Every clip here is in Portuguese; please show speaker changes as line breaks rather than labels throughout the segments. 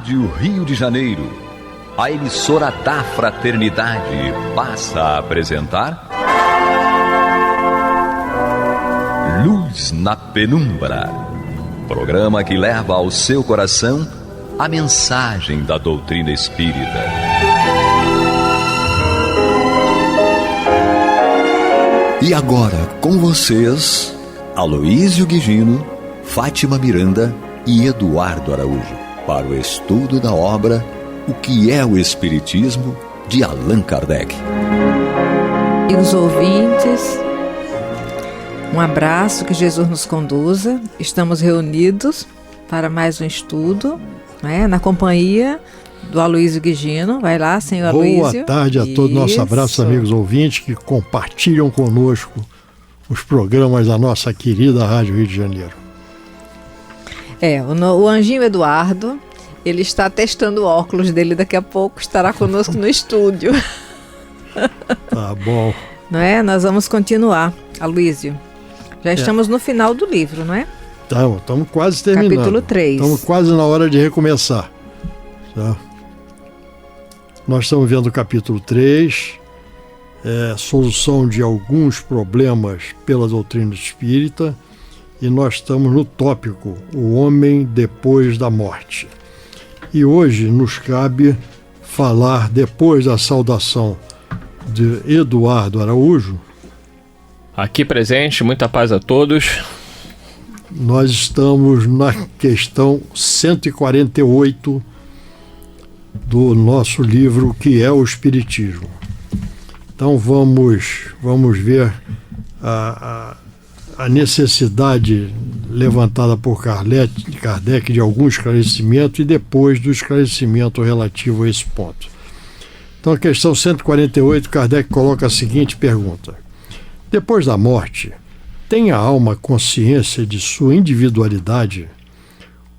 Rádio Rio de Janeiro, a emissora da Fraternidade, passa a apresentar Luz na Penumbra, programa que leva ao seu coração a mensagem da doutrina espírita. E agora, com vocês, Aloísio Guigino, Fátima Miranda e Eduardo Araújo, para o estudo da obra O que é o Espiritismo, de Allan Kardec.
E os ouvintes, um abraço, que Jesus nos conduza. Estamos reunidos para mais um estudo, né, na companhia do Aloísio Guigino. Vai lá, senhor Aloísio.
Boa tarde a todos. Nosso abraço, amigos ouvintes que compartilham conosco os programas da nossa querida Rádio Rio de Janeiro.
O anjinho Eduardo, ele está testando o óculos dele, daqui a pouco estará conosco no estúdio.
Tá bom.
Não é? Nós vamos continuar, Aloísio. Já estamos no final do livro, não é?
Estamos quase terminando.
Capítulo 3.
Estamos quase na hora de recomeçar. Tá? Nós estamos vendo o capítulo 3, solução de alguns problemas pela doutrina espírita, e nós estamos no tópico, o homem depois da morte. E hoje nos cabe falar, depois da saudação de Eduardo Araújo.
Aqui presente, muita paz a todos.
Nós estamos na questão 148 do nosso livro, que é o Espiritismo. Então vamos ver a necessidade levantada por Kardec de algum esclarecimento e depois do esclarecimento relativo a esse ponto. Então, a questão 148, Kardec coloca a seguinte pergunta: depois da morte, tem a alma consciência de sua individualidade?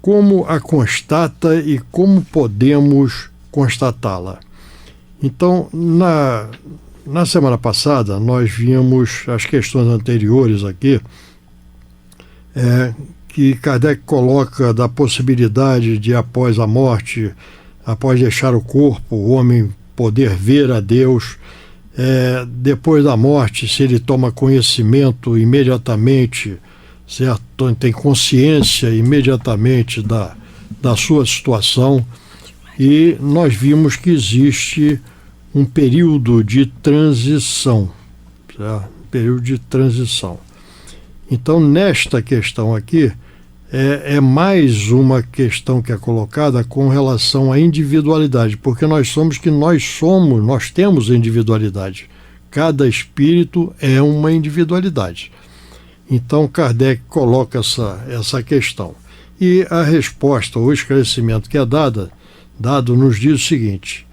Como a constata e como podemos constatá-la? Então, na semana passada, nós vimos as questões anteriores aqui, que Kardec coloca da possibilidade de, após a morte, após deixar o corpo, o homem poder ver a Deus. Depois da morte, se ele toma conhecimento imediatamente, certo? Tem consciência imediatamente da sua situação, e nós vimos que existe um período de transição, certo? Período de transição. Então, nesta questão aqui, é mais uma questão que é colocada com relação à individualidade, porque nós temos individualidade. Cada espírito é uma individualidade. Então, Kardec coloca essa questão. E a resposta, o esclarecimento que é dado nos diz o seguinte: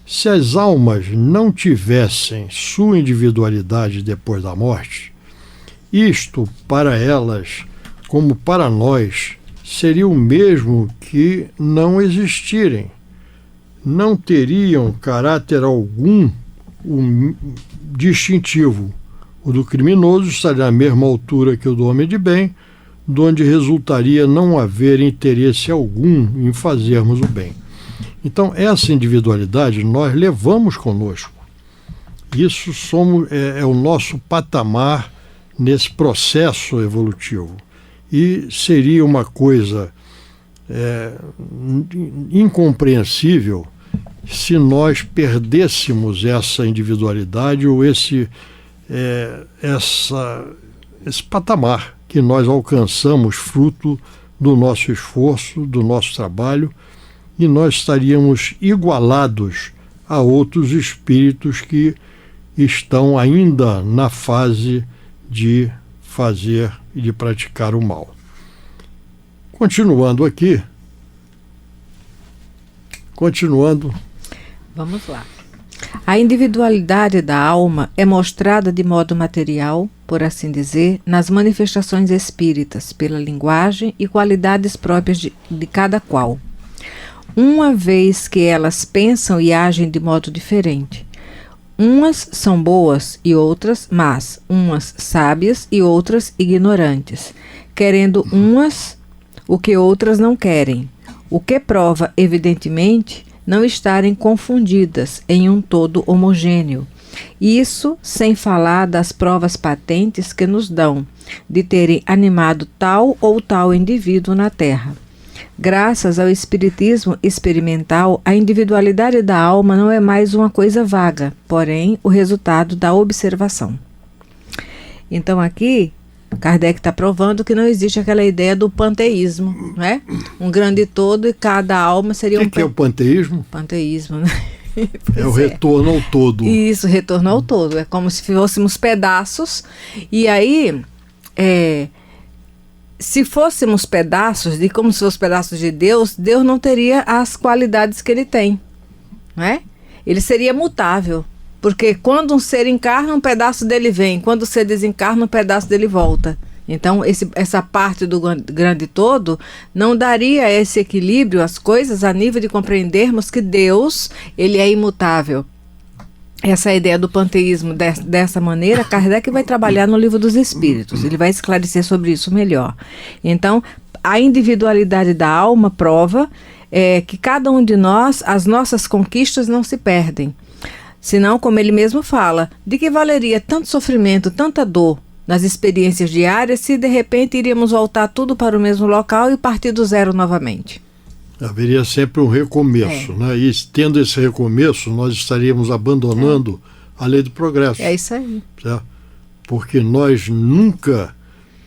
se as almas não tivessem sua individualidade depois da morte, isto para elas, como para nós, seria o mesmo que não existirem. Não teriam caráter algum distintivo. O do criminoso estaria à mesma altura que o do homem de bem, de onde resultaria não haver interesse algum em fazermos o bem. Então, essa individualidade nós levamos conosco. Isso é o nosso patamar nesse processo evolutivo. E seria uma coisa incompreensível se nós perdêssemos essa individualidade ou esse patamar que nós alcançamos fruto do nosso esforço, do nosso trabalho, e nós estaríamos igualados a outros espíritos que estão ainda na fase de fazer e de praticar o mal. Continuando.
Vamos lá. A individualidade da alma é mostrada de modo material, por assim dizer, nas manifestações espíritas, pela linguagem e qualidades próprias de cada qual, uma vez que elas pensam e agem de modo diferente. Umas são boas e outras más, umas sábias e outras ignorantes, querendo umas o que outras não querem, o que prova, evidentemente, não estarem confundidas em um todo homogêneo. Isso sem falar das provas patentes que nos dão de terem animado tal ou tal indivíduo na Terra. Graças ao espiritismo experimental, a individualidade da alma não é mais uma coisa vaga, porém o resultado da observação. Então aqui, Kardec está provando que não existe aquela ideia do panteísmo, né? Um grande todo e cada alma seria
O que é o panteísmo?
Panteísmo, né?
É o retorno ao todo.
Isso, retorno ao todo. É como se fôssemos pedaços. E aí, se fôssemos pedaços, como se fossem pedaços de Deus, Deus não teria as qualidades que ele tem, não é? Ele seria mutável. Porque quando um ser encarna, um pedaço dele vem. Quando o ser desencarna, um pedaço dele volta. Então, essa parte do grande todo não daria esse equilíbrio às coisas a nível de compreendermos que Deus, ele é imutável. Essa é a ideia do panteísmo dessa maneira, Kardec vai trabalhar no Livro dos Espíritos. Ele vai esclarecer sobre isso melhor. Então, a individualidade da alma prova que cada um de nós, as nossas conquistas não se perdem. Senão, como ele mesmo fala, de que valeria tanto sofrimento, tanta dor nas experiências diárias se de repente iríamos voltar tudo para o mesmo local e partir do zero novamente?
Haveria sempre um recomeço, né? E tendo esse recomeço, nós estaríamos abandonando a lei do progresso.
É isso aí.
Certo? Porque nós nunca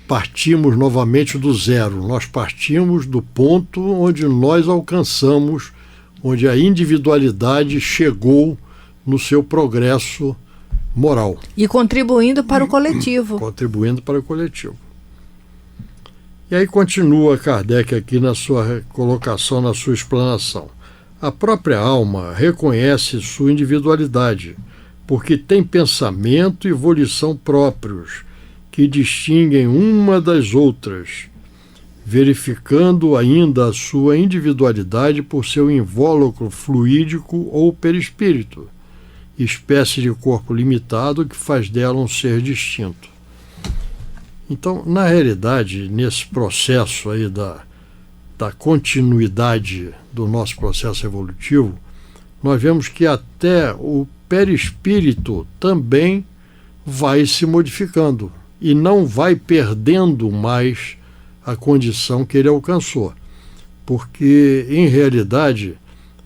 partimos novamente do zero, nós partimos do ponto onde nós alcançamos, onde a individualidade chegou no seu progresso moral.
E contribuindo para o coletivo.
Contribuindo para o coletivo. E aí continua Kardec aqui na sua colocação, na sua explanação. A própria alma reconhece sua individualidade, porque tem pensamento e volição próprios, que distinguem uma das outras, verificando ainda a sua individualidade por seu invólucro fluídico ou perispírito, espécie de corpo limitado que faz dela um ser distinto. Então, na realidade, nesse processo aí da continuidade do nosso processo evolutivo, nós vemos que até o perispírito também vai se modificando e não vai perdendo mais a condição que ele alcançou. Porque, em realidade,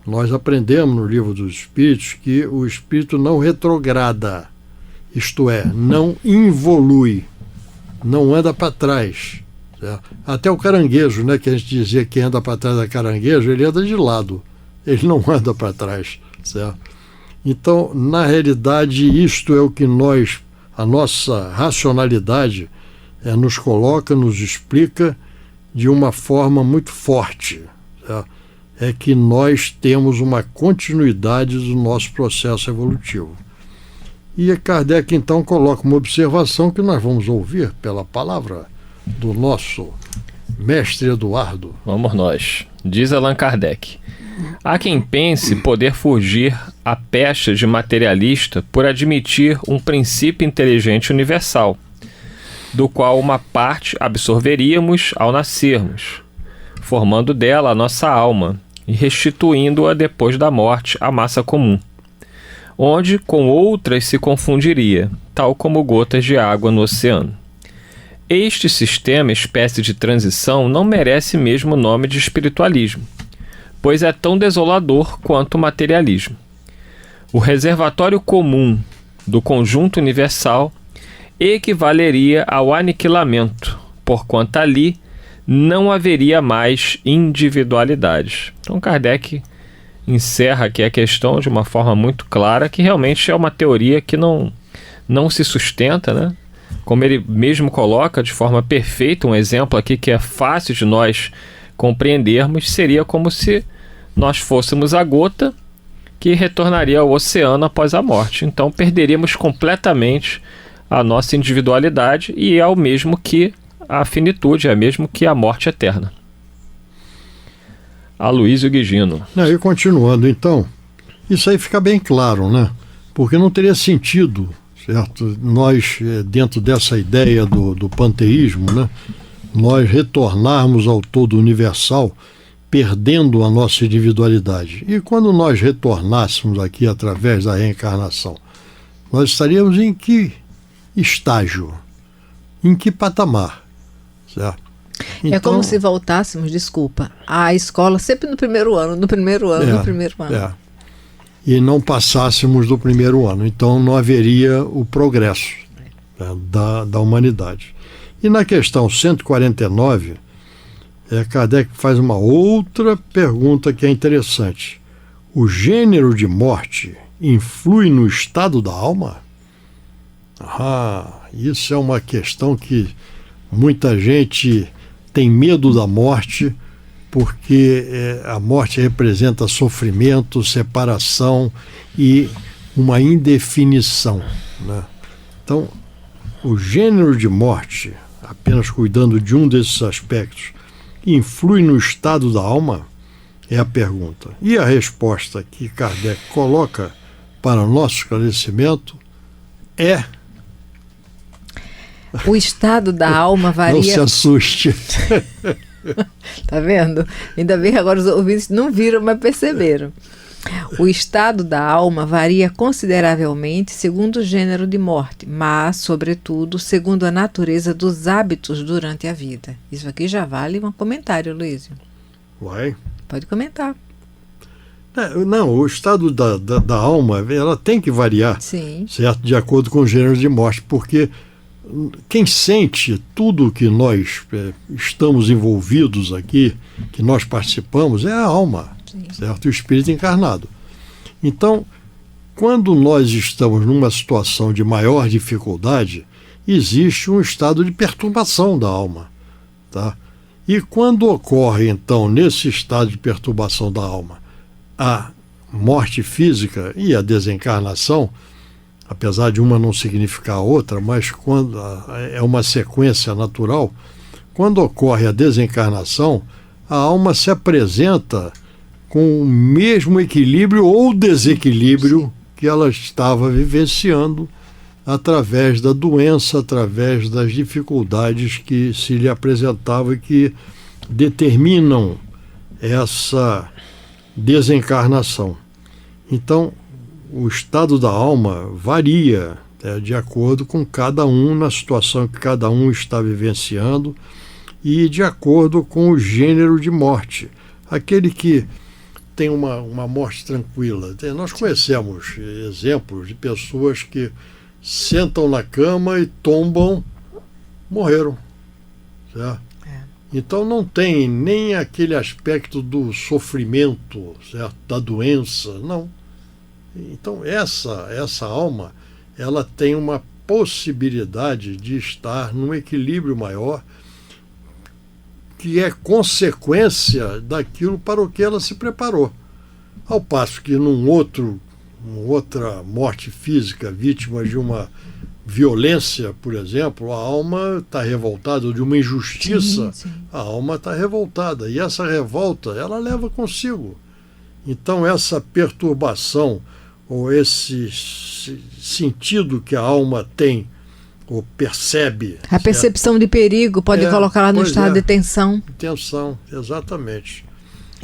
nós aprendemos no Livro dos Espíritos que o espírito não retrograda, isto é, não involui, não anda para trás. Certo? Até o caranguejo, né, que a gente dizia que anda para trás da caranguejo, ele anda de lado, ele não anda para trás. Certo? Então, na realidade, isto é o que a nossa racionalidade nos coloca, nos explica de uma forma muito forte. Certo? É que nós temos uma continuidade do nosso processo evolutivo. E Kardec, então, coloca uma observação que nós vamos ouvir pela palavra do nosso mestre Eduardo.
Vamos nós. Diz Allan Kardec: há quem pense poder fugir à pecha de materialista por admitir um princípio inteligente universal, do qual uma parte absorveríamos ao nascermos, formando dela a nossa alma, e restituindo-a depois da morte à massa comum, onde com outras se confundiria, tal como gotas de água no oceano. Este sistema, espécie de transição, não merece mesmo o nome de espiritualismo, pois é tão desolador quanto o materialismo. O reservatório comum do conjunto universal equivaleria ao aniquilamento, porquanto ali não haveria mais individualidades. Então Kardec encerra aqui a questão de uma forma muito clara, que realmente é uma teoria que não se sustenta, né? Como ele mesmo coloca de forma perfeita, um exemplo aqui que é fácil de nós compreendermos, seria como se nós fôssemos a gota que retornaria ao oceano após a morte. Então perderíamos completamente a nossa individualidade e é o mesmo que a finitude, é mesmo que a morte eterna. Aloísio Guigino.
E continuando, então, isso aí fica bem claro, né? Porque não teria sentido, certo? Nós, dentro dessa ideia do panteísmo, né? Nós retornarmos ao todo universal perdendo a nossa individualidade. E quando nós retornássemos aqui através da reencarnação, nós estaríamos em que estágio? Em que patamar? Certo? Então,
é como se voltássemos, desculpa, à escola sempre no primeiro ano.
E não passássemos do primeiro ano. Então não haveria o progresso, né, da humanidade. E na questão 149, Kardec faz uma outra pergunta que é interessante. O gênero de morte influi no estado da alma? Isso é uma questão que muita gente tem medo da morte, porque a morte representa sofrimento, separação e uma indefinição, né? Então, o gênero de morte, apenas cuidando de um desses aspectos, influi no estado da alma? É a pergunta. E a resposta que Kardec coloca para o nosso esclarecimento é...
O estado da alma varia...
Não se assuste.
Tá vendo? Ainda bem que agora os ouvintes não viram, mas perceberam. O estado da alma varia consideravelmente segundo o gênero de morte, mas, sobretudo, segundo a natureza dos hábitos durante a vida. Isso aqui já vale um comentário, Luísio.
Vai.
Pode comentar.
Não, o estado da alma, ela tem que variar,
sim,
certo? De acordo com o gênero de morte, porque quem sente tudo que nós estamos envolvidos aqui, que nós participamos, é a alma, sim, certo? O espírito encarnado. Então, quando nós estamos numa situação de maior dificuldade, existe um estado de perturbação da alma, tá? E quando ocorre, então, nesse estado de perturbação da alma, a morte física e a desencarnação, apesar de uma não significar a outra, mas quando é uma sequência natural, quando ocorre a desencarnação, a alma se apresenta com o mesmo equilíbrio ou desequilíbrio que ela estava vivenciando através da doença, através das dificuldades que se lhe apresentavam e que determinam essa desencarnação. Então, o estado da alma varia, de acordo com cada um, na situação que cada um está vivenciando e de acordo com o gênero de morte. Aquele que tem uma morte tranquila. Nós conhecemos exemplos de pessoas que sentam na cama e tombam, morreram. Certo? Então não tem nem aquele aspecto do sofrimento, certo? Da doença, não. Então essa alma, ela tem uma possibilidade de estar num equilíbrio maior, que é consequência daquilo para o que ela se preparou. Ao passo que numa outra morte física, vítima de uma violência, por exemplo, a alma está revoltada, ou de uma injustiça, sim. A alma está revoltada. E essa revolta, ela leva consigo. Então essa perturbação, ou esse sentido que a alma tem, ou percebe...
A percepção de perigo pode colocar ela no estado de tensão.
Tensão, exatamente.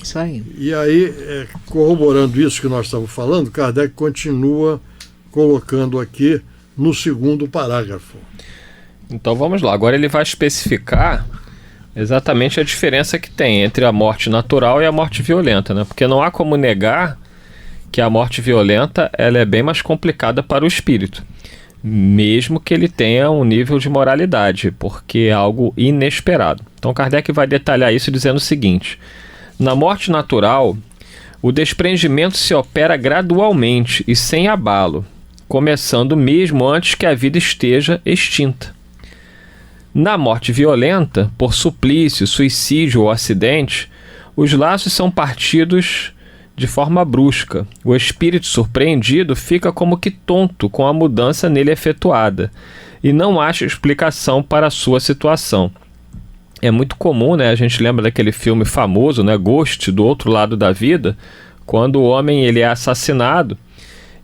Isso aí.
E aí, corroborando isso que nós estamos falando, Kardec continua colocando aqui no segundo parágrafo.
Então vamos lá, agora ele vai especificar exatamente a diferença que tem entre a morte natural e a morte violenta, né? Porque não há como negar que a morte violenta ela é bem mais complicada para o espírito, mesmo que ele tenha um nível de moralidade, porque é algo inesperado. Então Kardec vai detalhar isso dizendo o seguinte: na morte natural, o desprendimento se opera gradualmente e sem abalo, começando mesmo antes que a vida esteja extinta. Na morte violenta, por suplício, suicídio ou acidente, os laços são partidos de forma brusca. O espírito surpreendido fica como que tonto com a mudança nele efetuada e não acha explicação para a sua situação. É muito comum, né? A gente lembra daquele filme famoso, né? Ghost, do outro lado da vida, quando o homem ele é assassinado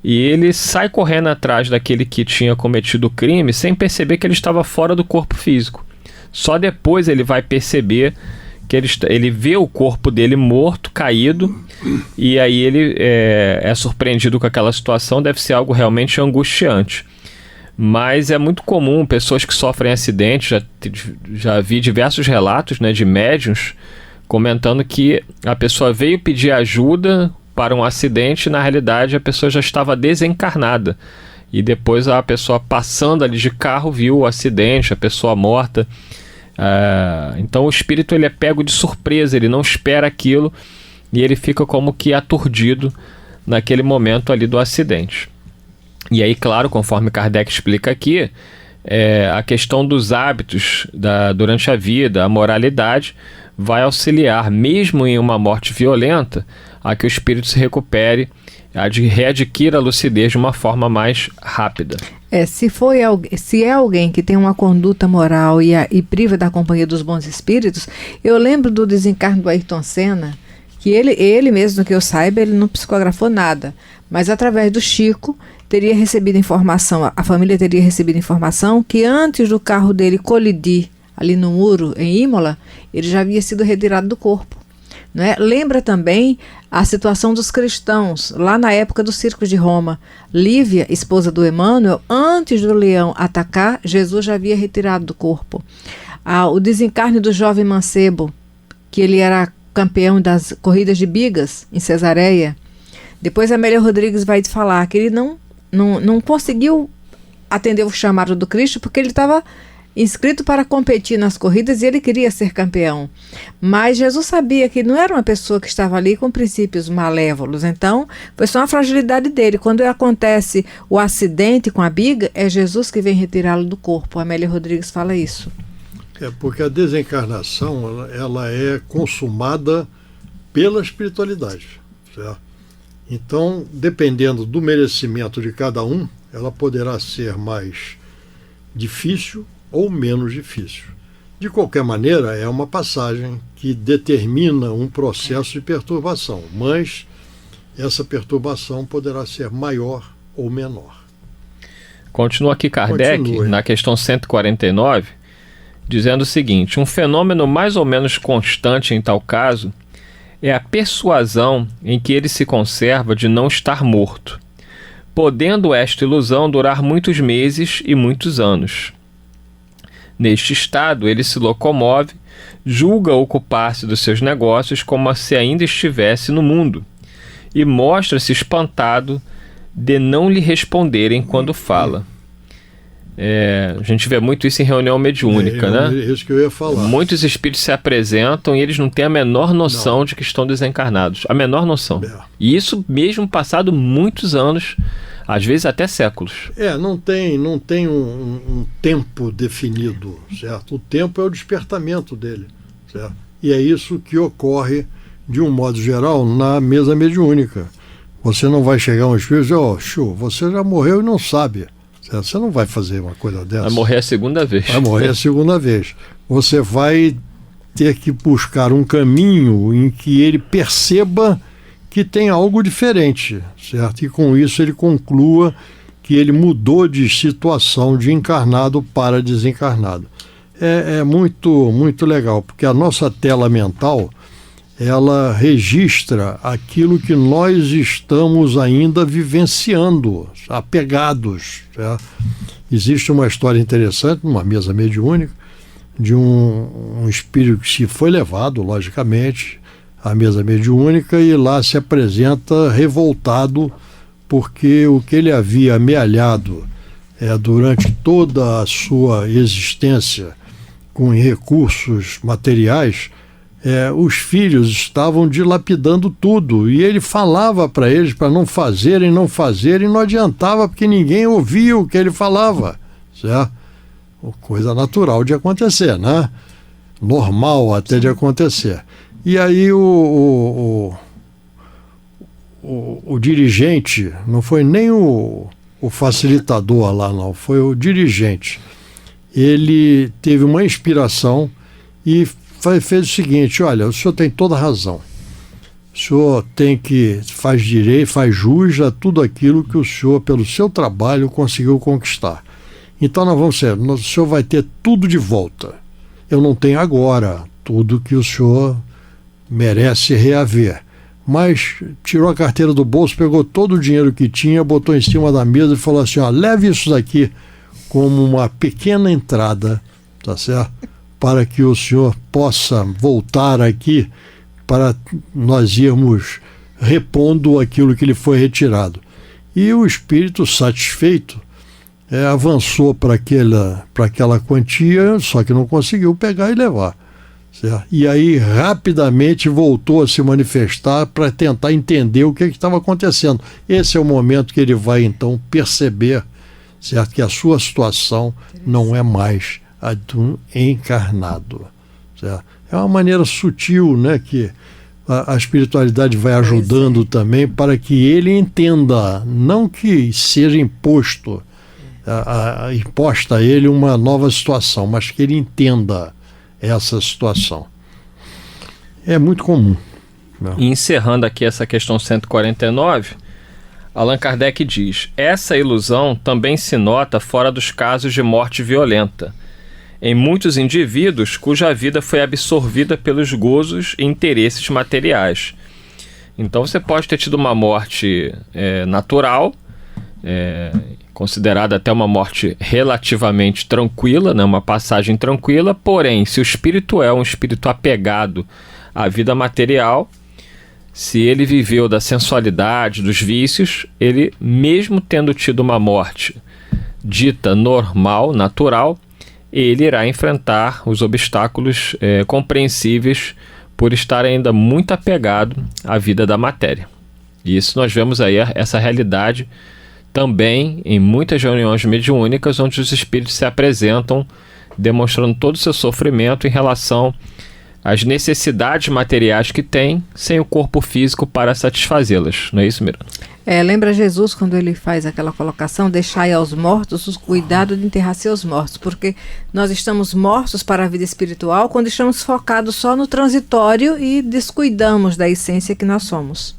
e ele sai correndo atrás daquele que tinha cometido o crime sem perceber que ele estava fora do corpo físico. Só depois ele vai perceber que ele vê o corpo dele morto, caído, e aí ele é surpreendido com aquela situação. Deve ser algo realmente angustiante. Mas é muito comum pessoas que sofrem acidentes, já vi diversos relatos, né, de médiuns comentando que a pessoa veio pedir ajuda para um acidente e na realidade a pessoa já estava desencarnada. E depois a pessoa passando ali de carro viu o acidente, a pessoa morta. Então o espírito ele é pego de surpresa, ele não espera aquilo e ele fica como que aturdido naquele momento ali do acidente. E aí, claro, conforme Kardec explica aqui, a questão dos hábitos durante a vida, a moralidade, vai auxiliar, mesmo em uma morte violenta, a que o espírito se recupere, readquira a lucidez de uma forma mais rápida.
Se é alguém que tem uma conduta moral e priva da companhia dos bons espíritos, eu lembro do desencarno do Ayrton Senna, que ele mesmo, que eu saiba, ele não psicografou nada, mas através do Chico teria recebido informação, a família teria recebido informação que antes do carro dele colidir ali no muro em Imola, ele já havia sido retirado do corpo. Não é? Lembra também a situação dos cristãos, lá na época do Circo de Roma. Lívia, esposa do Emmanuel, antes do leão atacar, Jesus já havia retirado do corpo. O desencarne do jovem mancebo, que ele era campeão das corridas de bigas em Cesareia. Depois a Amélia Rodrigues vai falar que ele não conseguiu atender o chamado do Cristo porque ele estava inscrito para competir nas corridas e ele queria ser campeão. Mas Jesus sabia que não era uma pessoa que estava ali com princípios malévolos, então foi só uma fragilidade dele. Quando acontece o acidente com a biga, é Jesus que vem retirá-lo do corpo. A Amélia Rodrigues fala isso.
Porque a desencarnação ela é consumada pela espiritualidade, certo? Então, dependendo do merecimento de cada um, ela poderá ser mais difícil ou menos difícil. De qualquer maneira, é uma passagem que determina um processo de perturbação, mas essa perturbação poderá ser maior ou menor.
Continua aqui Kardec, na questão 149, dizendo o seguinte: um fenômeno mais ou menos constante em tal caso é a persuasão em que ele se conserva de não estar morto, podendo esta ilusão durar muitos meses e muitos anos. Neste estado, ele se locomove, julga ocupar-se dos seus negócios como se ainda estivesse no mundo, e mostra-se espantado de não lhe responderem quando fala. A gente vê muito isso em reunião mediúnica, né?
É isso que eu ia falar.
Muitos espíritos se apresentam e eles não têm a menor noção de que estão desencarnados. A menor noção. E isso mesmo passado muitos anos, às vezes até séculos.
Não tem um tempo definido, certo? O tempo é o despertamento dele, certo? E é isso que ocorre, de um modo geral, na mesa mediúnica. Você não vai chegar a um espírito e dizer, você já morreu e não sabe. Você não vai fazer uma coisa dessa.
Vai morrer a segunda vez.
Vai morrer a segunda vez. Você vai ter que buscar um caminho em que ele perceba que tem algo diferente, certo? E com isso ele conclua que ele mudou de situação de encarnado para desencarnado. É muito, muito legal, porque a nossa tela mental, ela registra aquilo que nós estamos ainda vivenciando, apegados, certo? Existe uma história interessante, numa mesa mediúnica, de um espírito que se foi levado, logicamente, à mesa mediúnica, e lá se apresenta revoltado porque o que ele havia amealhado durante toda a sua existência com recursos materiais, os filhos estavam dilapidando tudo, e ele falava para eles para não fazerem, e não adiantava porque ninguém ouvia o que ele falava, certo? Coisa natural de acontecer, né? Normal até de acontecer. E aí o dirigente, não foi nem o facilitador lá não, foi o dirigente. Ele teve uma inspiração e fez o seguinte: olha, o senhor tem toda a razão. O senhor faz direito, faz jus a tudo aquilo que o senhor, pelo seu trabalho, conseguiu conquistar. Então nós vamos ser, o senhor vai ter tudo de volta. Eu não tenho agora tudo que o senhor merece reaver. Mas tirou a carteira do bolso, pegou todo o dinheiro que tinha, botou em cima da mesa e falou assim, leve isso daqui como uma pequena entrada, tá certo? Para que o senhor possa voltar aqui para nós irmos repondo aquilo que lhe foi retirado. E o espírito, satisfeito, avançou para aquela quantia, só que não conseguiu pegar e levar. Certo? E aí rapidamente voltou a se manifestar para tentar entender o que estava acontecendo. Esse é o momento que ele vai então perceber, certo, que a sua situação não é mais a do encarnado. Certo? É uma maneira sutil, né, que a espiritualidade vai ajudando também para que ele entenda, não que seja imposta a ele uma nova situação, mas que ele entenda essa situação. É muito comum.
E encerrando aqui essa questão 149, Allan Kardec diz: essa ilusão também se nota fora dos casos de morte violenta, em muitos indivíduos cuja vida foi absorvida pelos gozos e interesses materiais. Então você pode ter tido uma morte natural, considerada até uma morte relativamente tranquila, né, uma passagem tranquila, porém, se o espírito é um espírito apegado à vida material, se ele viveu da sensualidade, dos vícios, ele, mesmo tendo tido uma morte dita normal, natural, ele irá enfrentar os obstáculos compreensíveis por estar ainda muito apegado à vida da matéria. E isso nós vemos aí essa realidade também em muitas reuniões mediúnicas, onde os espíritos se apresentam demonstrando todo o seu sofrimento em relação às necessidades materiais que têm, sem o corpo físico para satisfazê-las. Não é isso, Miranda?
Lembra Jesus quando ele faz aquela colocação: deixai aos mortos o cuidado de enterrar seus mortos, porque nós estamos mortos para a vida espiritual quando estamos focados só no transitório e descuidamos da essência que nós somos.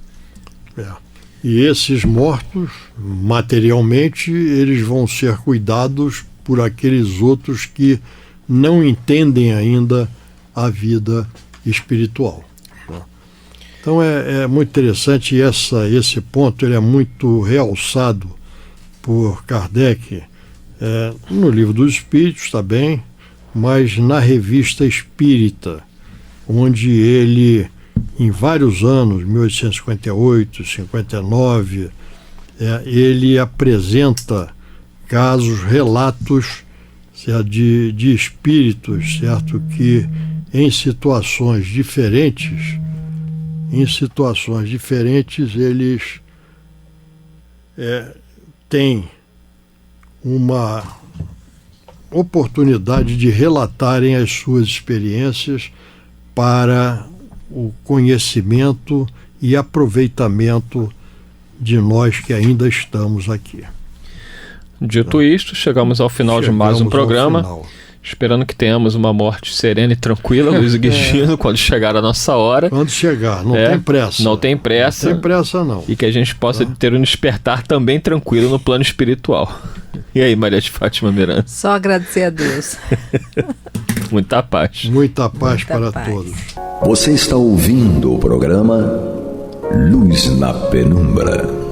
E esses mortos, materialmente, eles vão ser cuidados por aqueles outros que não entendem ainda a vida espiritual. Então é muito interessante, e esse ponto ele é muito realçado por Kardec no Livro dos Espíritos também, mas na Revista Espírita, onde ele, em vários anos, 1858, 59, ele apresenta casos, relatos, certo, de espíritos, certo, que em situações diferentes, eles têm uma oportunidade de relatarem as suas experiências para o conhecimento e aproveitamento de nós que ainda estamos aqui.
Dito isto, chegamos ao final de mais um programa, esperando que tenhamos uma morte serena e tranquila, Luiz Guigino, quando chegar a nossa hora.
Quando chegar, não tem pressa.
Não tem pressa.
Não tem pressa, não.
E que a gente possa ter um despertar também tranquilo no plano espiritual. E aí, Maria de Fátima Miranda?
Só agradecer a Deus.
Muita paz. Muita paz para todos.
Você está ouvindo o programa Luz na Penumbra.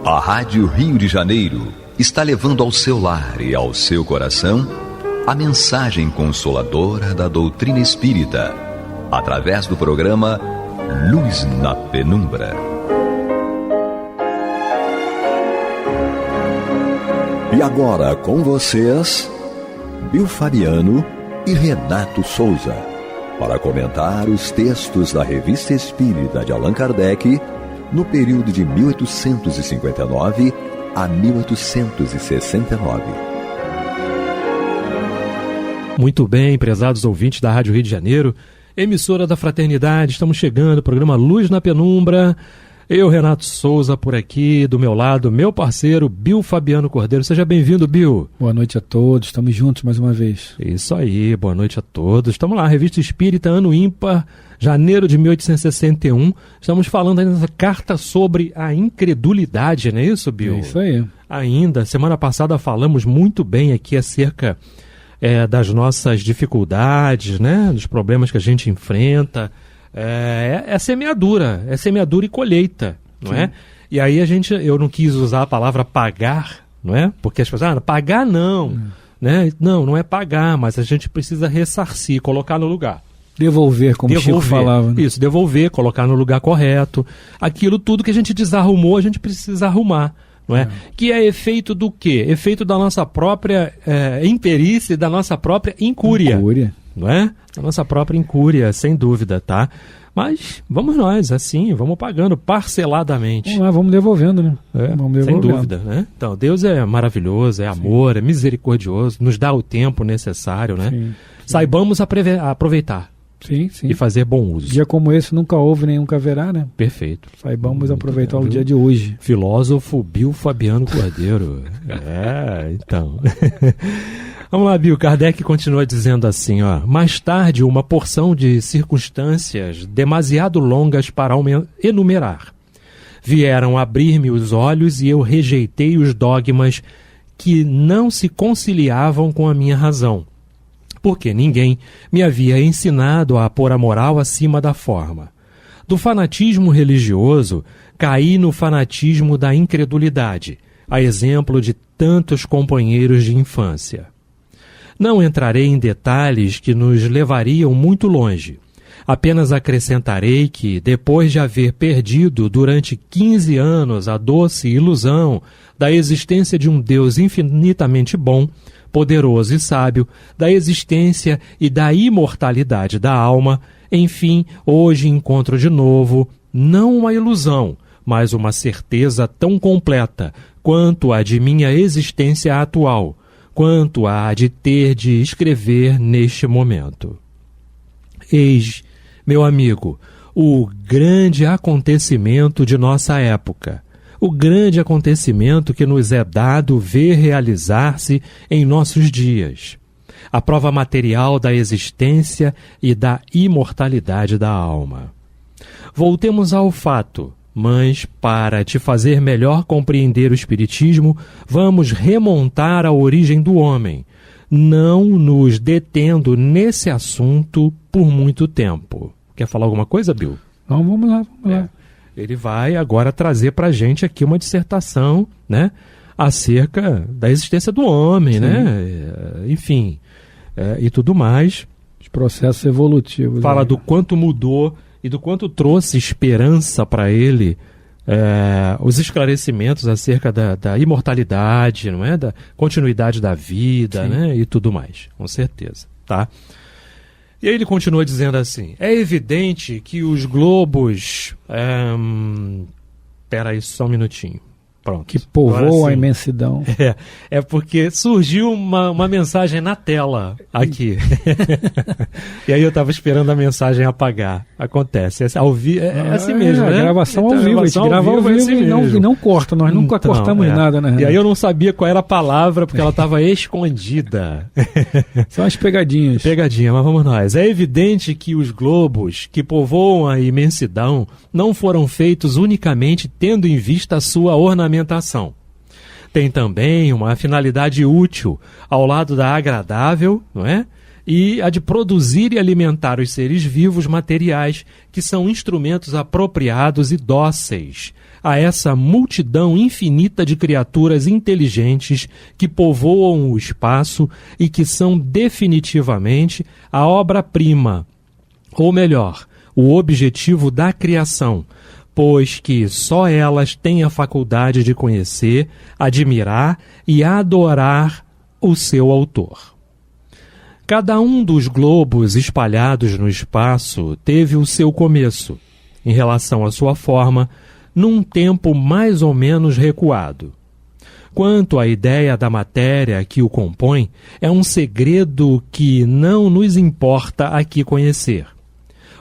A Rádio Rio de Janeiro está levando ao seu lar e ao seu coração a mensagem consoladora da doutrina espírita, através do programa Luz na Penumbra. E agora com vocês, Bill Fabiano e Renato Souza, para comentar os textos da Revista Espírita de Allan Kardec, no período de 1859 a 1869.
Muito bem, prezados ouvintes da Rádio Rio de Janeiro, emissora da Fraternidade, estamos chegando, programa Luz na Penumbra. Eu, Renato Souza, por aqui, do meu lado, meu parceiro, Bill Fabiano Cordeiro. Seja bem-vindo, Bill.
Boa noite a todos, estamos juntos mais uma vez.
Isso aí, boa noite a todos. Estamos lá, Revista Espírita, ano ímpar, janeiro de 1861. Estamos falando ainda dessa carta sobre a incredulidade, não é isso, Bill?
É isso aí.
Ainda, semana passada falamos muito bem aqui acerca das nossas dificuldades, né? Dos problemas que a gente enfrenta. É semeadura e colheita, não é? E aí eu não quis usar a palavra pagar, não é? Porque as pessoas, pagar não, né? Não é pagar, mas a gente precisa ressarcir, colocar no lugar.
Devolver, como o Chico falava. Né?
Isso, devolver, colocar no lugar correto. Aquilo tudo que a gente desarrumou, a gente precisa arrumar, não é? Que é efeito do quê? Efeito da nossa própria imperícia, da nossa própria incúria. Não é? A nossa própria incúria, sem dúvida, tá? Mas vamos nós, assim, vamos pagando parceladamente.
Vamos lá, vamos devolvendo, né? Vamos devolvendo.
Sem dúvida, né? Então, Deus é maravilhoso, é amor, é misericordioso, nos dá o tempo necessário, né?
Sim.
Saibamos aproveitar.
Sim.
E fazer bom uso.
Dia como esse nunca houve nem nunca haverá, né?
Perfeito.
Saibamos aproveitar o dia de hoje.
Filósofo Bill Fabiano Cordeiro. Então... Vamos lá, Bill. Kardec continua dizendo assim, ó. Mais tarde, uma porção de circunstâncias demasiado longas para enumerar. Vieram abrir-me os olhos e eu rejeitei os dogmas que não se conciliavam com a minha razão. Porque ninguém me havia ensinado a pôr a moral acima da forma. Do fanatismo religioso, caí no fanatismo da incredulidade, a exemplo de tantos companheiros de infância. Não entrarei em detalhes que nos levariam muito longe. Apenas acrescentarei que, depois de haver perdido durante 15 anos a doce ilusão da existência de um Deus infinitamente bom, poderoso e sábio, da existência e da imortalidade da alma, enfim, hoje encontro de novo, não uma ilusão, mas uma certeza tão completa quanto a de minha existência atual, quanto a de ter de escrever neste momento. Eis, meu amigo, o grande acontecimento de nossa época, o grande acontecimento que nos é dado ver realizar-se em nossos dias, a prova material da existência e da imortalidade da alma. Voltemos ao fato. Mas, para te fazer melhor compreender o Espiritismo, vamos remontar à origem do homem, não nos detendo nesse assunto por muito tempo. Quer falar alguma coisa, Bill?
Não, vamos lá.
Ele vai agora trazer para a gente aqui uma dissertação, né, acerca da existência do homem, né? Enfim, e tudo mais.
Os processos evolutivos.
Fala do quanto mudou e do quanto trouxe esperança para ele os esclarecimentos acerca da imortalidade, não é? Da continuidade da vida, né? E tudo mais, com certeza, tá? E aí ele continua dizendo assim, é evidente que os globos... Espera aí só um minutinho. Pronto.
Que povoam a imensidão.
É porque surgiu uma mensagem na tela aqui. E aí eu estava esperando a mensagem apagar. Acontece. É assim mesmo, né?
Gravação ao vivo. A gente grava ao vivo e não corta. Nós nunca cortamos nada, né?
E aí eu não sabia qual era a palavra, porque ela estava escondida.
São as pegadinhas.
Pegadinha, mas vamos nós. É evidente que os globos que povoam a imensidão não foram feitos unicamente tendo em vista a sua ornamentação. Tem também uma finalidade útil ao lado da agradável, não é? E a de produzir e alimentar os seres vivos materiais que são instrumentos apropriados e dóceis a essa multidão infinita de criaturas inteligentes que povoam o espaço e que são definitivamente a obra-prima, ou melhor, o objetivo da criação, pois que só elas têm a faculdade de conhecer, admirar e adorar o seu autor. Cada um dos globos espalhados no espaço teve o seu começo, em relação à sua forma, num tempo mais ou menos recuado. Quanto à ideia da matéria que o compõe, é um segredo que não nos importa aqui conhecer,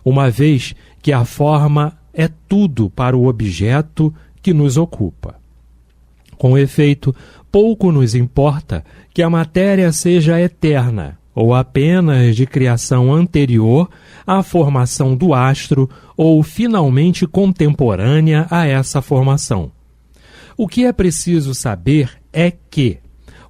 uma vez que a forma é tudo para o objeto que nos ocupa. Com efeito, pouco nos importa que a matéria seja eterna ou apenas de criação anterior à formação do astro ou finalmente contemporânea a essa formação. O que é preciso saber é que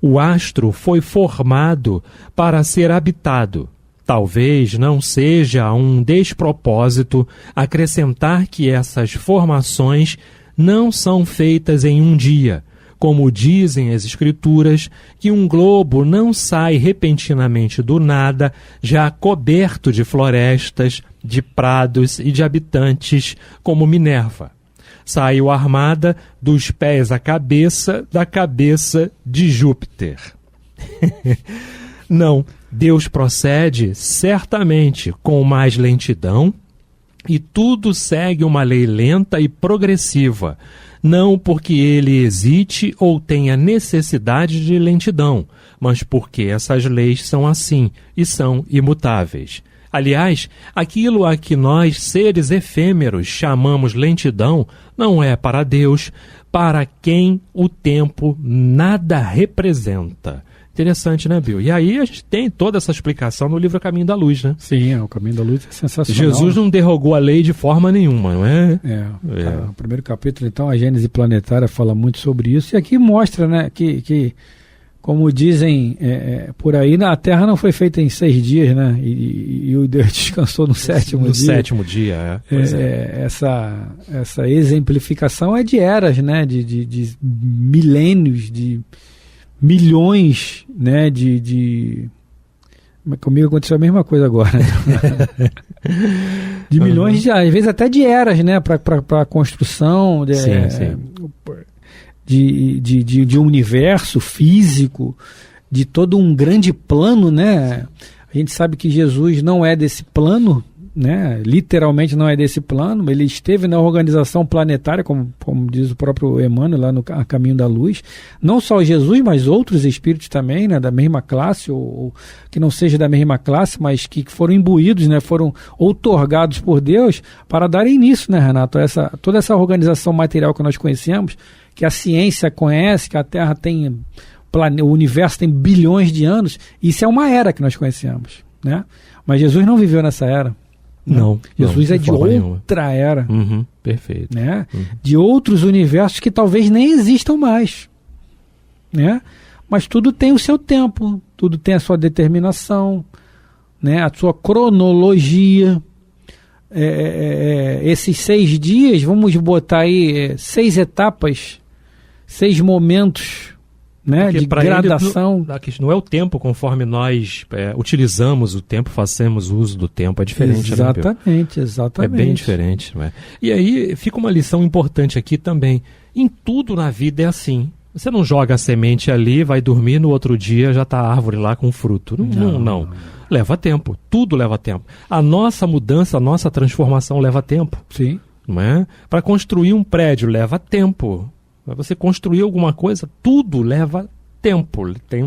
o astro foi formado para ser habitado. Talvez não seja um despropósito acrescentar que essas formações não são feitas em um dia, como dizem as Escrituras, que um globo não sai repentinamente do nada, já coberto de florestas, de prados e de habitantes, como Minerva. Saiu armada dos pés à cabeça, da cabeça de Júpiter. Não, Deus procede certamente com mais lentidão, e tudo segue uma lei lenta e progressiva, não porque ele hesite ou tenha necessidade de lentidão, mas porque essas leis são assim e são imutáveis. Aliás, aquilo a que nós, seres efêmeros, chamamos lentidão, não é para Deus, para quem o tempo nada representa. Interessante, né, Bill? E aí a gente tem toda essa explicação no livro Caminho da Luz, né?
Sim, o Caminho da Luz é sensacional.
Jesus não derrogou a lei de forma nenhuma, não é?
O primeiro capítulo, então, a Gênese Planetária fala muito sobre isso. E aqui mostra, né, que como dizem por aí, a Terra não foi feita em 6 dias, né? E o Deus descansou no sétimo dia.
No sétimo dia,
Essa exemplificação é de eras, né? De milênios, de milhões, né? Comigo aconteceu a mesma coisa agora. De milhões, às vezes até de eras, né? Para a construção de um universo físico, de todo um grande plano, né? A gente sabe que Jesus não é desse plano, né? Literalmente não é desse plano. Ele esteve na organização planetária, como diz o próprio Emmanuel lá no Caminho da Luz. Não só Jesus, mas outros espíritos também, né? Da mesma classe, ou que não seja da mesma classe, mas que foram imbuídos, né? Foram outorgados por Deus para darem início, né, Renato? Toda essa organização material que nós conhecemos, que a ciência conhece, que a Terra tem, o universo tem bilhões de anos, isso é uma era que nós conhecemos, né? Mas Jesus não viveu nessa era.
Não.
Jesus é de outra era.
Perfeito.
Né? De outros universos que talvez nem existam mais. Né? Mas tudo tem o seu tempo, tudo tem a sua determinação, né? A sua cronologia. Esses 6 dias, vamos botar aí 6 etapas, 6 momentos, né, de gradação.
Não é o tempo conforme nós utilizamos o tempo, fazemos uso do tempo, é diferente.
Exatamente.
É bem diferente, não é? E aí fica uma lição importante aqui também. Em tudo na vida é assim. Você não joga a semente ali, vai dormir, no outro dia já está a árvore lá com fruto. Não. Leva tempo, tudo leva tempo. A nossa mudança, a nossa transformação leva tempo.
Sim.
Não é? Para construir um prédio leva tempo. Para você construir alguma coisa, tudo leva tempo. Tem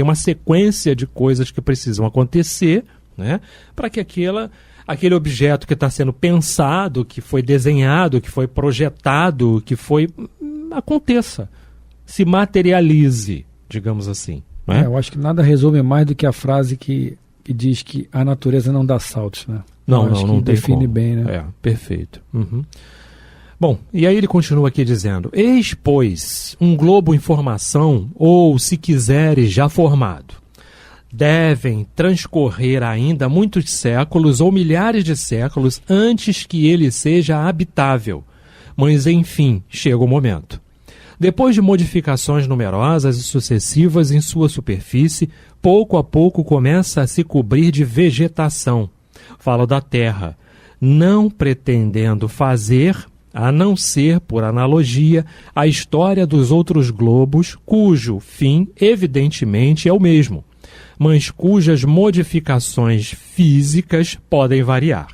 uma sequência de coisas que precisam acontecer, né? Para que aquele objeto que está sendo pensado, que foi desenhado, que foi projetado, aconteça, se materialize, digamos assim. Né?
Eu acho que nada resume mais do que a frase que diz que a natureza não dá saltos, né?
Não tem
define
como.
Bem, né?
Perfeito. Bom, e aí ele continua aqui dizendo: eis, pois, um globo em formação, ou, se quiseres, já formado. Devem transcorrer ainda muitos séculos ou milhares de séculos antes que ele seja habitável. Mas, enfim, chega o momento. Depois de modificações numerosas e sucessivas em sua superfície, pouco a pouco começa a se cobrir de vegetação. Falo da Terra, não pretendendo fazer, a não ser por analogia, a história dos outros globos, cujo fim, evidentemente, é o mesmo, mas cujas modificações físicas podem variar.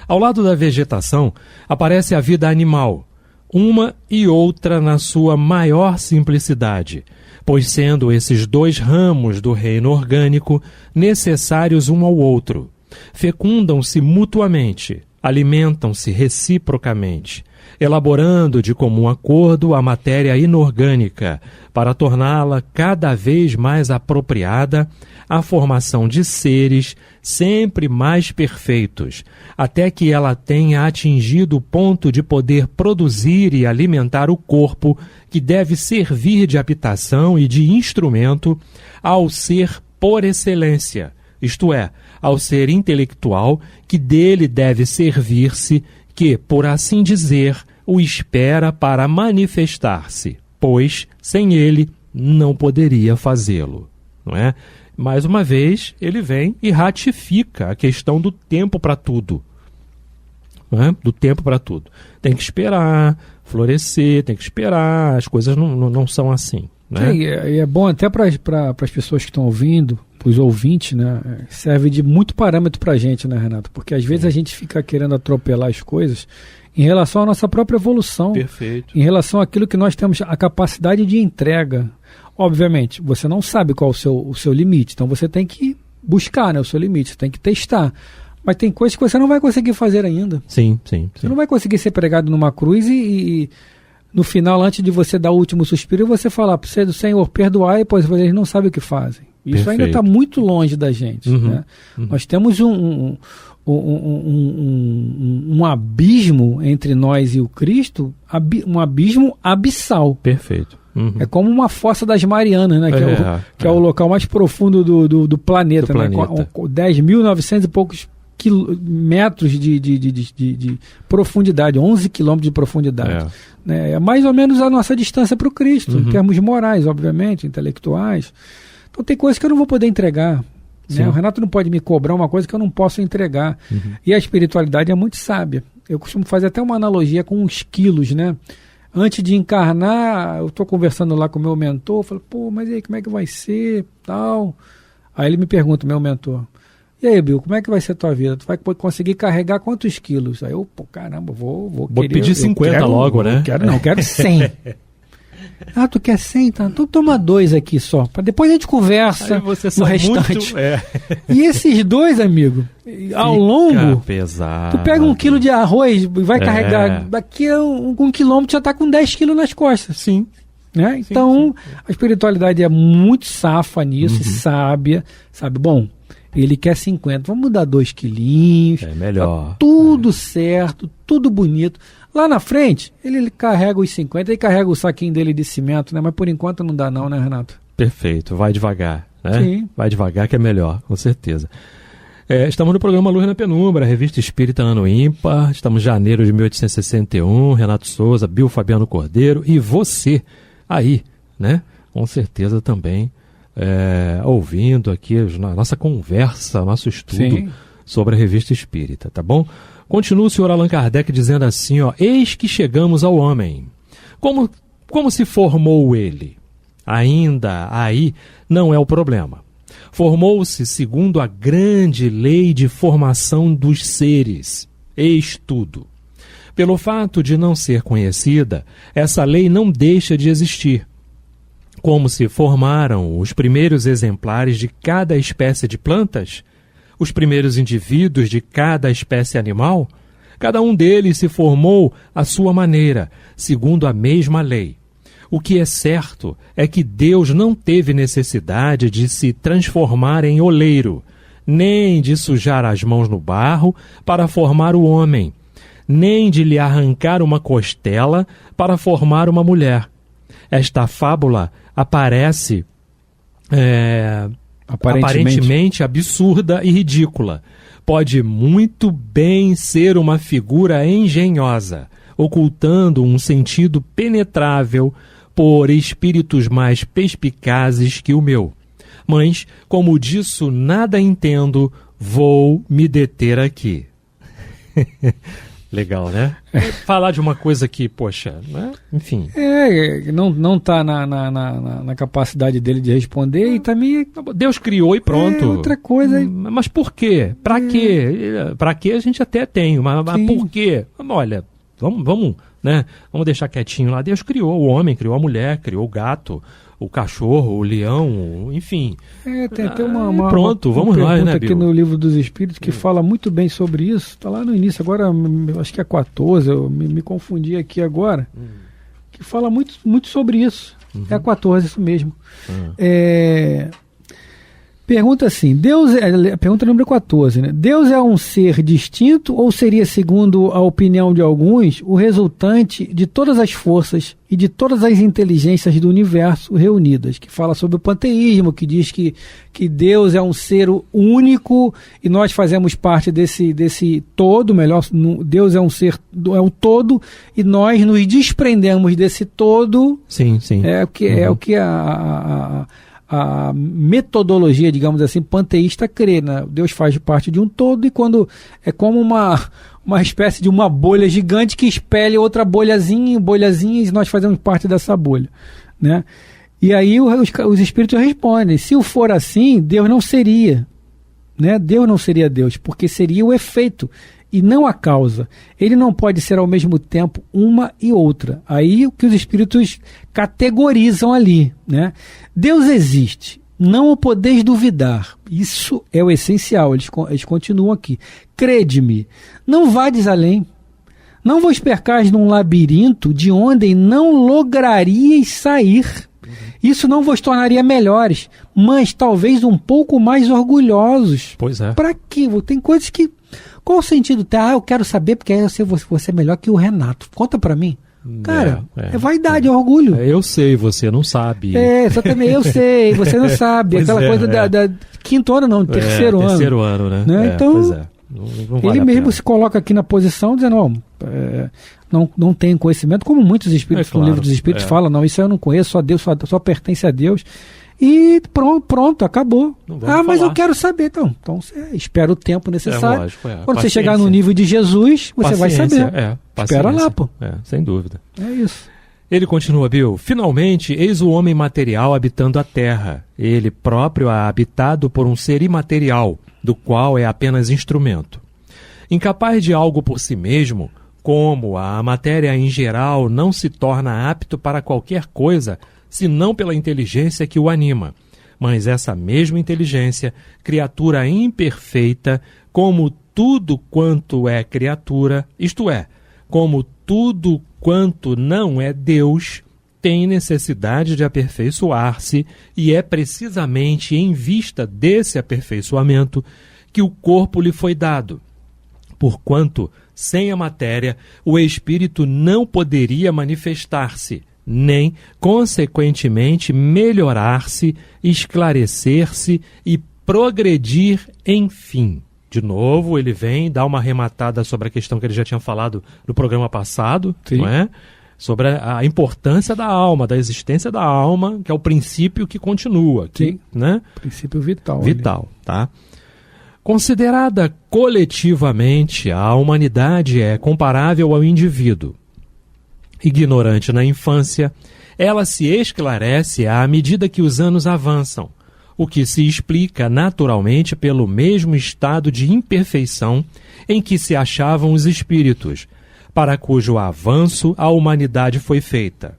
Ao lado da vegetação, aparece a vida animal, uma e outra na sua maior simplicidade, pois sendo esses 2 ramos do reino orgânico necessários um ao outro, fecundam-se mutuamente, alimentam-se reciprocamente, elaborando de comum acordo a matéria inorgânica para torná-la cada vez mais apropriada à formação de seres sempre mais perfeitos, até que ela tenha atingido o ponto de poder produzir e alimentar o corpo que deve servir de habitação e de instrumento ao ser por excelência, isto é, ao ser intelectual que dele deve servir-se, que, por assim dizer, o espera para manifestar-se, pois, sem ele, não poderia fazê-lo, não é? Mais uma vez, ele vem e ratifica a questão do tempo para tudo, não é? Do tempo para tudo. Tem que esperar florescer, tem que esperar, as coisas não são assim, né?
E é bom até para as pessoas que estão ouvindo, para os ouvintes, né? Serve de muito parâmetro para a gente, né, Renato? Porque às vezes a gente fica querendo atropelar as coisas em relação à nossa própria evolução.
Perfeito.
Em relação àquilo que nós temos a capacidade de entrega. Obviamente, você não sabe qual o seu limite, então você tem que buscar, né, o seu limite, você tem que testar. Mas tem coisas que você não vai conseguir fazer ainda.
Sim.
Você não vai conseguir ser pregado numa cruz e no final, antes de você dar o último suspiro, você falar para você do Senhor, perdoai, pois eles não sabem o que fazem. Isso
Perfeito.
ainda está muito longe da gente. Né? Nós temos um abismo entre nós e o Cristo, um abismo abissal.
Perfeito.
É como uma fossa das Marianas, né? Que é o local mais profundo do planeta. Né? 10.900 e poucos metros de profundidade, 11 quilômetros de profundidade. É mais ou menos a nossa distância para o Cristo, em termos morais, obviamente, intelectuais. Então tem coisas que eu não vou poder entregar. Né? O Renato não pode me cobrar uma coisa que eu não posso entregar. E a espiritualidade é muito sábia. Eu costumo fazer até uma analogia com os quilos, né? Antes de encarnar, eu estou conversando lá com o meu mentor, eu falo, mas e aí, como é que vai ser, tal? Aí ele me pergunta, meu mentor, e aí, Bill, como é que vai ser a tua vida? Tu vai conseguir carregar quantos quilos? Aí eu, caramba, vou
pedir 50 logo, né?
Quero 100. Ah, tu quer 100? Então toma 2 aqui só, para depois a gente conversa no restante. E esses 2, amigo, ao longo,
pesado.
Tu pega 1 quilo de arroz e vai carregar, daqui a 1 quilômetro já tá com 10 quilos nas costas.
Sim.
Né? Então, a espiritualidade é muito safa nisso, sábia, sabe? Bom, ele quer 50, vamos dar 2 quilinhos.
É melhor.
Tá tudo certo, tudo bonito. Lá na frente, ele carrega os 50 e carrega o saquinho dele de cimento, né? Mas por enquanto não dá não, né, Renato?
Perfeito, vai devagar, né?
Sim.
Vai devagar que é melhor, com certeza. Estamos no programa Luz na Penumbra, Revista Espírita Ano Ímpar. Estamos em janeiro de 1861, Renato Souza, Bill Fabiano Cordeiro e você aí, né? Com certeza também ouvindo aqui a nossa conversa, nosso estudo sobre a Revista Espírita, tá bom? Continua o senhor Allan Kardec dizendo assim, eis que chegamos ao homem. Como se formou ele? Ainda aí não é o problema. Formou-se segundo a grande lei de formação dos seres. Eis tudo. Pelo fato de não ser conhecida, essa lei não deixa de existir. Como se formaram os primeiros exemplares de cada espécie de plantas, os primeiros indivíduos de cada espécie animal, cada um deles se formou à sua maneira, segundo a mesma lei. O que é certo é que Deus não teve necessidade de se transformar em oleiro, nem de sujar as mãos no barro para formar o homem, nem de lhe arrancar uma costela para formar uma mulher. Esta fábula aparece aparentemente absurda e ridícula. Pode muito bem ser uma figura engenhosa, ocultando um sentido penetrável por espíritos mais perspicazes que o meu. Mas, como disso nada entendo, vou me deter aqui. Legal, né? Falar de uma coisa que, poxa, né? Enfim.
Não está na capacidade dele de responder e também...
Deus criou e pronto.
Outra coisa...
Mas por quê? Pra quê? Pra quê a gente até tem, mas por quê? Olha, vamos, né? Vamos deixar quietinho lá. Deus criou o homem, criou a mulher, criou o gato, o cachorro, o leão, enfim.
Tem até uma
pronto, vamos lá, né,
aqui
Bill?
no Livro dos Espíritos que fala muito bem sobre isso. Está lá no início, agora acho que é 14, eu me confundi aqui agora, que fala muito sobre isso. É a 14, isso mesmo. Pergunta assim, pergunta número 14, né? Deus é um ser distinto ou seria, segundo a opinião de alguns, o resultante de todas as forças e de todas as inteligências do universo reunidas? Que fala sobre o panteísmo, que diz que Deus é um ser único e nós fazemos parte desse todo, melhor, Deus é um ser, é um todo e nós nos desprendemos desse todo.
Sim.
É o que a metodologia, digamos assim, panteísta crê, né? Deus faz parte de um todo e quando é como uma espécie de uma bolha gigante que espelha outra bolhazinha e nós fazemos parte dessa bolha, né? E aí os espíritos respondem, se for assim, Deus não seria, né? Deus não seria Deus, porque seria o efeito e não a causa. Ele não pode ser ao mesmo tempo uma e outra. Aí o que os espíritos categorizam ali, né? Deus existe, não o podeis duvidar. Isso é o essencial, eles continuam aqui. Crede-me, não vades além. Não vos percais num labirinto de onde não lograríeis sair. Isso não vos tornaria melhores, mas talvez um pouco mais orgulhosos.
Pois é.
Para quê? Tem coisas que... Qual o sentido? Eu quero saber porque aí eu sei você é melhor que o Renato. Conta pra mim. Cara, é vaidade, é orgulho.
Eu sei, você não sabe.
Exatamente, eu sei, você não sabe. Aquela coisa da quinto ano, não, terceiro ano.
Terceiro ano, né?
Então,
pois é. Não vale
ele mesmo se coloca aqui na posição dizendo, não tem conhecimento, como muitos espíritos no Livro dos Espíritos falam, não, isso eu não conheço, só Deus, só pertence a Deus. E pronto, acabou. Mas eu quero saber. Então você espera o tempo necessário.
Lógico,
Quando você chegar no nível de Jesus, você vai saber. Espera lá, pô.
Sem dúvida.
É isso.
Ele continua, Bill. Finalmente, eis o homem material habitando a terra. Ele próprio é habitado por um ser imaterial, do qual é apenas instrumento. Incapaz de algo por si mesmo, como a matéria em geral não se torna apto para qualquer coisa, senão pela inteligência que o anima. Mas essa mesma inteligência, criatura imperfeita, como tudo quanto é criatura, isto é, como tudo quanto não é Deus, tem necessidade de aperfeiçoar-se, e é precisamente em vista desse aperfeiçoamento que o corpo lhe foi dado. Porquanto, sem a matéria, o espírito não poderia manifestar-se, nem, consequentemente, melhorar-se, esclarecer-se e progredir, enfim. De novo, ele vem dar uma arrematada sobre a questão que ele já tinha falado no programa passado, não é? Sobre a importância da alma, da existência da alma, que é o princípio que continua aqui, né?
Princípio vital.
Vital, tá? Considerada coletivamente, a humanidade é comparável ao indivíduo. Ignorante na infância, ela se esclarece à medida que os anos avançam, o que se explica naturalmente pelo mesmo estado de imperfeição em que se achavam os espíritos, para cujo avanço a humanidade foi feita.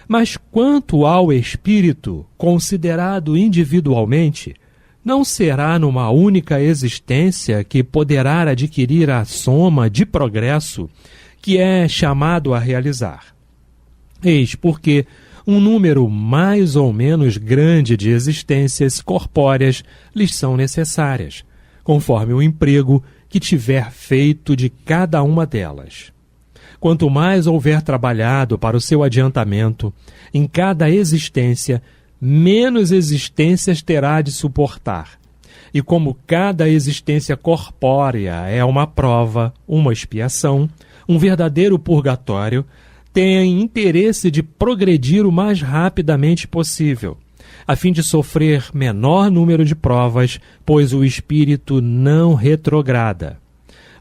Mas quanto ao espírito, considerado individualmente, não será numa única existência que poderá adquirir a soma de progresso que é chamado a realizar. Eis porque um número mais ou menos grande de existências corpóreas lhes são necessárias, conforme o emprego que tiver feito de cada uma delas. Quanto mais houver trabalhado para o seu adiantamento em cada existência, menos existências terá de suportar. E como cada existência corpórea é uma prova, uma expiação, um verdadeiro purgatório, tem interesse de progredir o mais rapidamente possível, a fim de sofrer menor número de provas, pois o espírito não retrograda.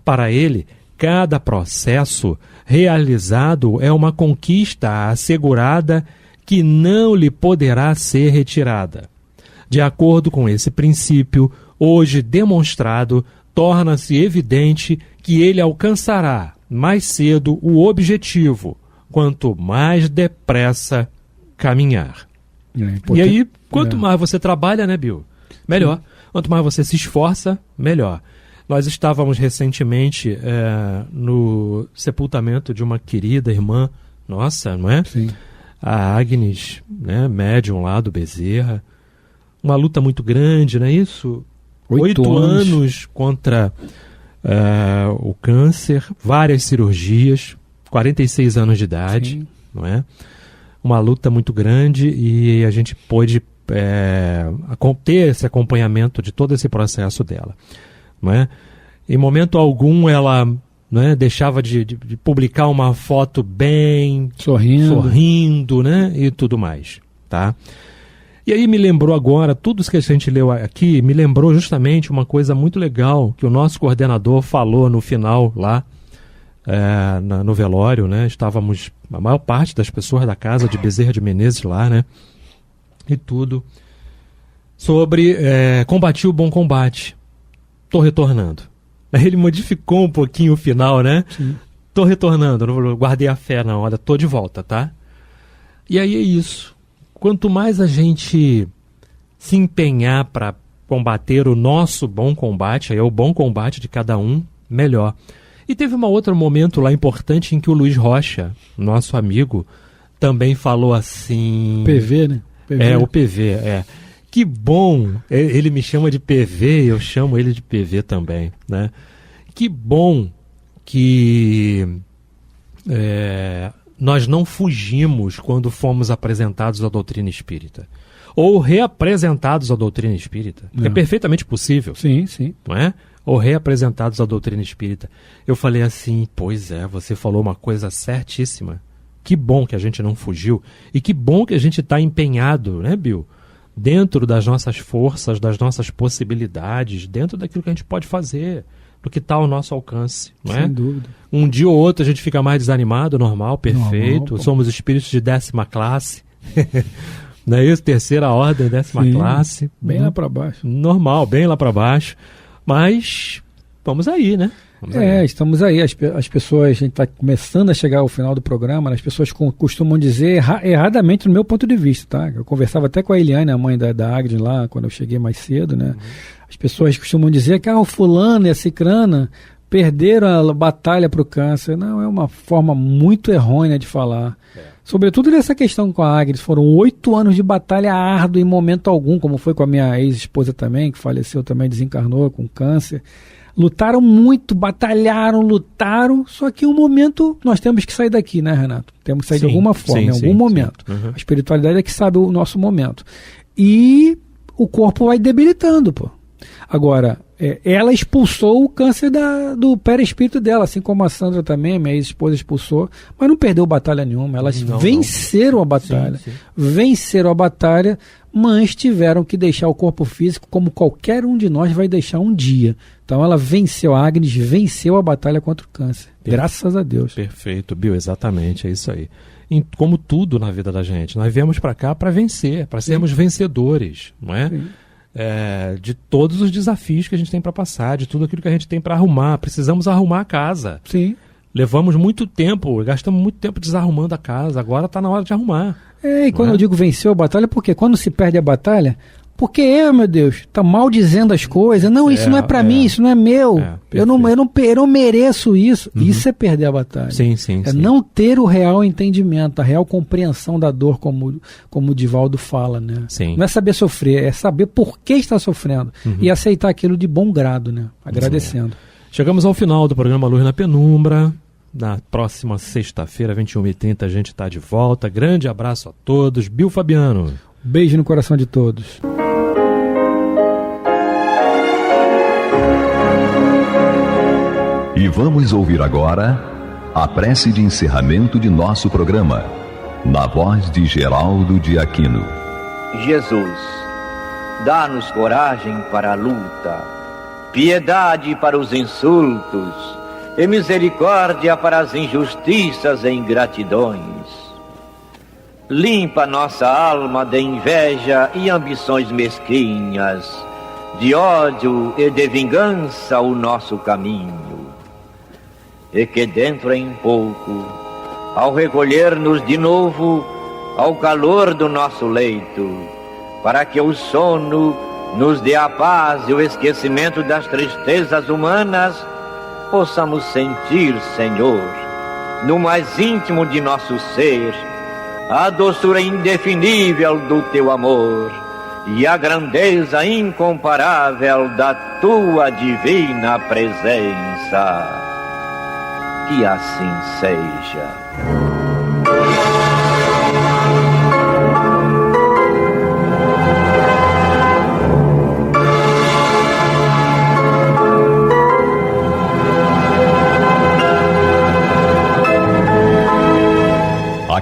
Para ele, cada processo realizado é uma conquista assegurada que não lhe poderá ser retirada. De acordo com esse princípio, hoje demonstrado, torna-se evidente que ele alcançará mais cedo o objetivo, quanto mais depressa caminhar. E aí, quanto mais você trabalha, né, Bill? Melhor. Quanto mais você se esforça, melhor. Nós estávamos recentemente no sepultamento de uma querida irmã nossa, não é?
Sim.
A Agnes, né, médium lá do Bezerra. Uma luta muito grande, não é isso? 8 anos contra o câncer, várias cirurgias, 46 anos de idade, sim, não é? Uma luta muito grande e a gente pôde ter esse acompanhamento de todo esse processo dela, não é? Em momento algum ela, né, deixava de publicar uma foto bem sorrindo, né, e tudo mais, tá? E aí me lembrou agora, tudo isso que a gente leu aqui, me lembrou justamente uma coisa muito legal que o nosso coordenador falou no final lá, no velório, né? Estávamos, a maior parte das pessoas da casa de Bezerra de Menezes lá, né? E tudo sobre combati o bom combate, tô retornando. Aí ele modificou um pouquinho o final, né? Sim. Tô retornando, não guardei a fé não, olha, tô de volta, tá? E aí é isso. Quanto mais a gente se empenhar para combater o nosso bom combate, aí é o bom combate de cada um, melhor. E teve um outro momento lá importante em que o Luiz Rocha, nosso amigo, também falou assim...
PV, né?
PV. O PV, Que bom, ele me chama de PV, eu chamo ele de PV também, né? Que bom que nós não fugimos quando fomos apresentados à doutrina espírita. Ou reapresentados à doutrina espírita. É perfeitamente possível.
Sim, sim.
Não é? Ou reapresentados à doutrina espírita. Eu falei assim, pois você falou uma coisa certíssima. Que bom que a gente não fugiu. E que bom que a gente está empenhado, né, Bill? Dentro das nossas forças, das nossas possibilidades, dentro daquilo que a gente pode fazer, do que está ao nosso alcance, não é?
Sem dúvida.
Um dia ou outro a gente fica mais desanimado, normal, perfeito.
Normal,
somos espíritos de 10ª classe, não é isso? 3ª ordem, 10ª classe.
Bem lá para baixo.
Normal, bem lá para baixo. Mas vamos aí, né?
Estamos aí. As pessoas, a gente está começando a chegar ao final do programa, as pessoas costumam dizer erradamente no meu ponto de vista, tá? Eu conversava até com a Eliane, a mãe da Agnes lá, quando eu cheguei mais cedo, né? As pessoas costumam dizer que o fulano e a cicrana perderam a batalha para o câncer. Não, é uma forma muito errônea de falar. Sobretudo nessa questão com a Agnes, foram 8 anos de batalha árdua em momento algum, como foi com a minha ex-esposa também, que faleceu também, desencarnou com câncer. Lutaram muito, batalharam, lutaram, só que um momento nós temos que sair daqui, né, Renato? Temos que sair de alguma forma, em algum momento. Uhum. A espiritualidade é que sabe o nosso momento. E o corpo vai debilitando, pô. Agora, ela expulsou o câncer do perispírito dela, assim como a Sandra também, minha ex-esposa expulsou, mas não perdeu batalha nenhuma. Elas venceram a batalha. Sim. Venceram a batalha, mas tiveram que deixar o corpo físico como qualquer um de nós vai deixar um dia. Então ela venceu, a Agnes venceu a batalha contra o câncer. Graças a Deus.
Perfeito, Bill, exatamente, é isso aí. Como tudo na vida da gente, nós viemos para cá para vencer, para sermos vencedores, não é? De todos os desafios que a gente tem para passar, de tudo aquilo que a gente tem para arrumar. Precisamos arrumar a casa.
Sim.
Levamos muito tempo, gastamos muito tempo desarrumando a casa, agora está na hora de arrumar.
E quando eu digo venceu a batalha, porque quando se perde a batalha, porque meu Deus, tá mal dizendo as coisas, não, isso não é para mim, isso não é meu, eu não mereço isso. Uhum. Isso é perder a batalha.
Sim.
Não ter o real entendimento, a real compreensão da dor, como o Divaldo fala, né?
Sim.
Não é saber sofrer, é saber por que está sofrendo e aceitar aquilo de bom grado, né? Agradecendo.
Chegamos ao final do programa Luz na Penumbra. Na próxima sexta-feira, 21h30, a gente está de volta. Grande abraço a todos. Bill Fabiano.
Beijo no coração de todos.
E vamos ouvir agora a prece de encerramento de nosso programa, na voz de Geraldo de Aquino.
Jesus, dá-nos coragem para a luta, piedade para os insultos e misericórdia para as injustiças e ingratidões. Limpa nossa alma de inveja e ambições mesquinhas, de ódio e de vingança o nosso caminho. E que dentro em pouco, ao recolher-nos de novo, ao calor do nosso leito, para que o sono nos dê a paz e o esquecimento das tristezas humanas, possamos sentir, Senhor, no mais íntimo de nosso ser, a doçura indefinível do Teu amor e a grandeza incomparável da Tua divina presença. Que assim seja.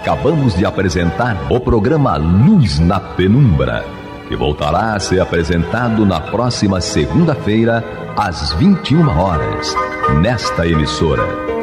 Acabamos de apresentar o programa Luz na Penumbra, que voltará a ser apresentado na próxima segunda-feira, às 21 horas, nesta emissora.